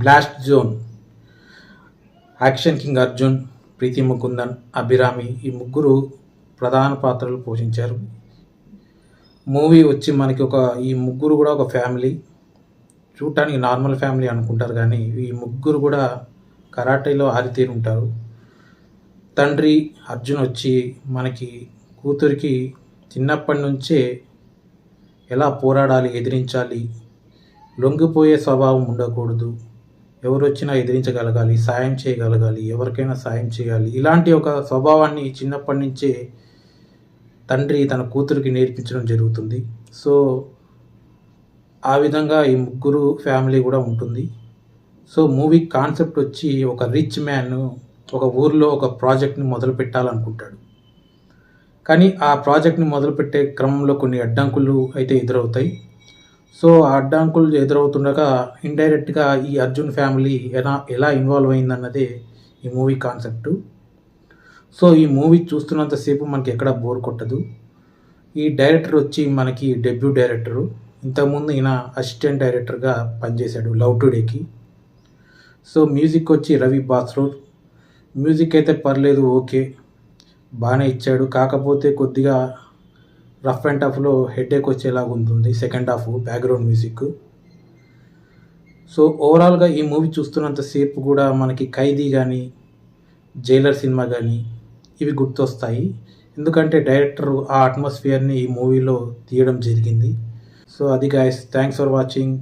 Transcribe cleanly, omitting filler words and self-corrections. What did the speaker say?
Blast zone, action king Arjun, Preethi Mukundan, Abhirami ఈ ముగ్గురు ప్రధాన పాత్రలు పోషించారు. మూవీ వచ్చి మనకి ఈ ముగ్గురు కూడా ఒక ఫ్యామిలీ. చూడటానికి నార్మల్ ఫ్యామిలీ అనుకుంటారు కానీ ఈ ముగ్గురు కూడా కరాటేలో ఆరితేరి ఉంటారు. తండ్రి అర్జున్ వచ్చి మనకి కూతురికి చిన్నప్పటి నుంచే ఎలా పోరాడాలి, ఎదిరించాలి, లొంగిపోయే స్వభావం ఉండకూడదు, ఎవరు వచ్చినా ఎదిరించగలగాలి, సాయం చేయగలగాలి, ఎవరికైనా సాయం చేయాలి, ఇలాంటి ఒక స్వభావాన్ని చిన్నప్పటి నుంచే తండ్రి తన కూతురికి నేర్పించడం జరుగుతుంది. సో ఆ విధంగా ఈ ముగ్గురు ఫ్యామిలీ కూడా ఉంటుంది. సో మూవీ కాన్సెప్ట్ వచ్చి ఒక రిచ్ మ్యాన్ ఒక ఊర్లో ఒక ప్రాజెక్ట్ని మొదలు పెట్టాలనుకుంటాడు. కానీ ఆ ప్రాజెక్ట్ని మొదలుపెట్టే క్రమంలో కొన్ని అడ్డంకులు అయితే ఎదురవుతాయి. సో ఆ అడ్డంకులు ఎదురవుతుండగా ఇండైరెక్ట్గా ఈ అర్జున్ ఫ్యామిలీ ఎలా ఇన్వాల్వ్ అయిందన్నదే ఈ మూవీ కాన్సెప్టు. సో ఈ మూవీ చూస్తున్నంతసేపు మనకి ఎక్కడ బోర్ కొట్టదు. ఈ డైరెక్టర్ వచ్చి మనకి డెబ్యూ డైరెక్టరు. ఇంతకుముందు ఈయన అసిస్టెంట్ డైరెక్టర్గా పనిచేశాడు లవ్ టుడేకి. సో మ్యూజిక్ వచ్చి రవి బాస్రోడ్. మ్యూజిక్ అయితే పర్లేదు, ఓకే, బాగానే ఇచ్చాడు. కాకపోతే కొద్దిగా రఫ్ అండ్ టఫ్లో హెడేక్ వచ్చేలాగా ఉంటుంది second half background music. So ఓవరాల్గా ఈ మూవీ చూస్తున్నంతసేపు కూడా మనకి ఖైదీ కానీ జైలర్ సినిమా కానీ ఇవి గుర్తొస్తాయి. ఎందుకంటే డైరెక్టర్ ఆ అట్మాస్ఫియర్ని ఈ మూవీలో తీయడం జరిగింది. సో అది గైస్, థ్యాంక్స్ ఫర్ వాచింగ్.